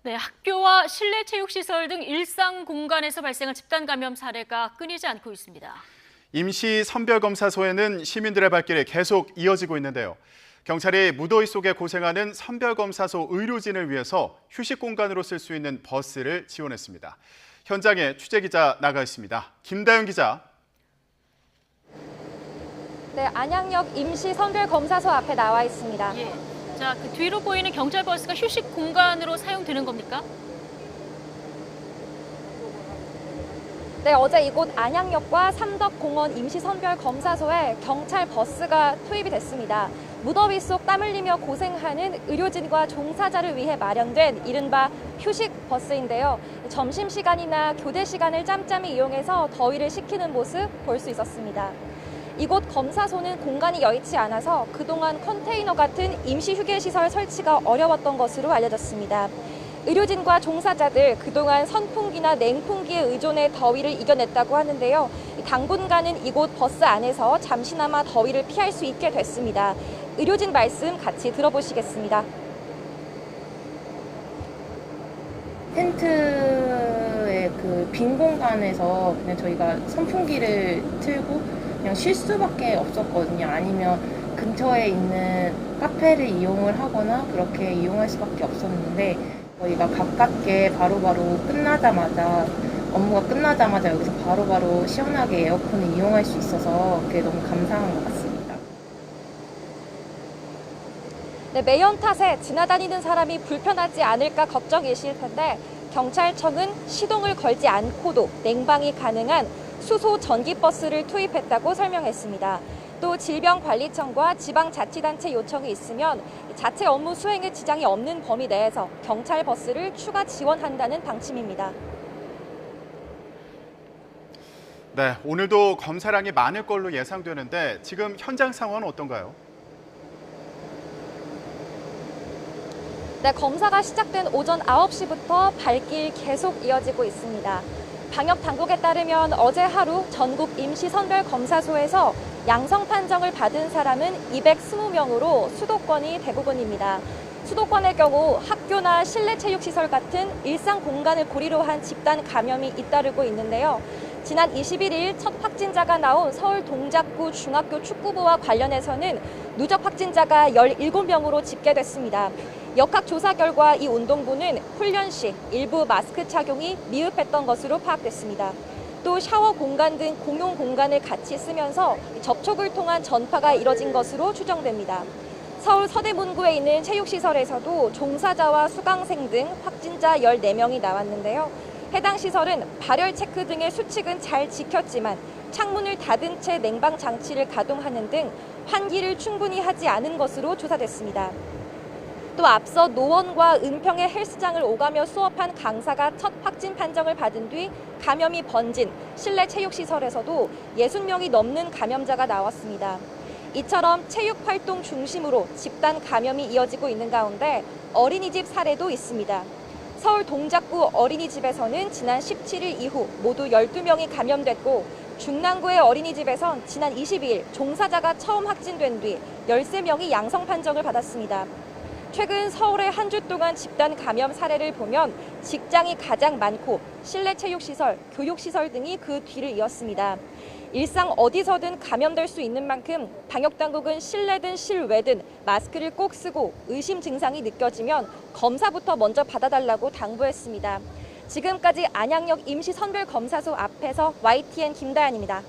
네, 학교와 실내 체육시설 등 일상 공간에서 발생한 집단 감염 사례가 끊이지 않고 있습니다. 임시 선별검사소에는 시민들의 발길이 계속 이어지고 있는데요. 경찰이 무더위 속에 고생하는 선별검사소 의료진을 위해서 휴식 공간으로 쓸 수 있는 버스를 지원했습니다. 현장에 취재기자 나가 있습니다. 김다윤 기자. 네, 안양역 임시 선별검사소 앞에 나와 있습니다. 예. 자, 그 뒤로 보이는 경찰 버스가 휴식 공간으로 사용되는 겁니까? 네, 어제 이곳 안양역과 삼덕공원 임시선별검사소에 경찰 버스가 투입이 됐습니다. 무더위 속 땀 흘리며 고생하는 의료진과 종사자를 위해 마련된 이른바 휴식 버스인데요. 점심시간이나 교대 시간을 짬짬이 이용해서 더위를 식히는 모습 볼 수 있었습니다. 이곳 검사소는 공간이 여의치 않아서 그동안 컨테이너 같은 임시 휴게시설 설치가 어려웠던 것으로 알려졌습니다. 의료진과 종사자들 그동안 선풍기나 냉풍기에 의존해 더위를 이겨냈다고 하는데요. 당분간은 이곳 버스 안에서 잠시나마 더위를 피할 수 있게 됐습니다. 의료진 말씀 같이 들어보시겠습니다. 텐트의 그 빈 공간에서 그냥 저희가 선풍기를 틀고 그냥 쉴 수밖에 없었거든요. 아니면 근처에 있는 카페를 이용을 하거나 그렇게 이용할 수밖에 없었는데 저희가 가깝게 바로바로 끝나자마자 업무가 끝나자마자 여기서 바로바로 시원하게 에어컨을 이용할 수 있어서 그게 너무 감사한 것 같습니다. 네, 매연 탓에 지나다니는 사람이 불편하지 않을까 걱정이실 텐데 경찰청은 시동을 걸지 않고도 냉방이 가능한 수소 전기버스를 투입했다고 설명했습니다. 또 질병관리청과 지방자치단체 요청이 있으면 자체 업무 수행에 지장이 없는 범위 내에서 경찰 버스를 추가 지원한다는 방침입니다. 네, 오늘도 검사량이 많을 걸로 예상되는데 지금 현장 상황은 어떤가요? 네, 검사가 시작된 오전 9시부터 발길 계속 이어지고 있습니다. 방역 당국에 따르면 어제 하루 전국 임시선별검사소에서 양성 판정을 받은 사람은 220명으로 수도권이 대부분입니다. 수도권의 경우 학교나 실내 체육시설 같은 일상 공간을 고리로 한 집단 감염이 잇따르고 있는데요. 지난 21일 첫 확진자가 나온 서울 동작구 중학교 축구부와 관련해서는 누적 확진자가 17명으로 집계됐습니다. 역학조사 결과 이 운동부는 훈련 시 일부 마스크 착용이 미흡했던 것으로 파악됐습니다. 또 샤워 공간 등 공용 공간을 같이 쓰면서 접촉을 통한 전파가 이뤄진 것으로 추정됩니다. 서울 서대문구에 있는 체육시설에서도 종사자와 수강생 등 확진자 14명이 나왔는데요. 해당 시설은 발열 체크 등의 수칙은 잘 지켰지만 창문을 닫은 채 냉방 장치를 가동하는 등 환기를 충분히 하지 않은 것으로 조사됐습니다. 또 앞서 노원과 은평의 헬스장을 오가며 수업한 강사가 첫 확진 판정을 받은 뒤 감염이 번진 실내 체육시설에서도 60명이 넘는 감염자가 나왔습니다. 이처럼 체육활동 중심으로 집단 감염이 이어지고 있는 가운데 어린이집 사례도 있습니다. 서울 동작구 어린이집에서는 지난 17일 이후 모두 12명이 감염됐고 중랑구의 어린이집에선 지난 22일 종사자가 처음 확진된 뒤 13명이 양성 판정을 받았습니다. 최근 서울의 한 주 동안 집단 감염 사례를 보면 직장이 가장 많고 실내 체육시설, 교육시설 등이 그 뒤를 이었습니다. 일상 어디서든 감염될 수 있는 만큼 방역당국은 실내든 실외든 마스크를 꼭 쓰고 의심 증상이 느껴지면 검사부터 먼저 받아달라고 당부했습니다. 지금까지 안양역 임시선별검사소 앞에서 YTN 김다연입니다.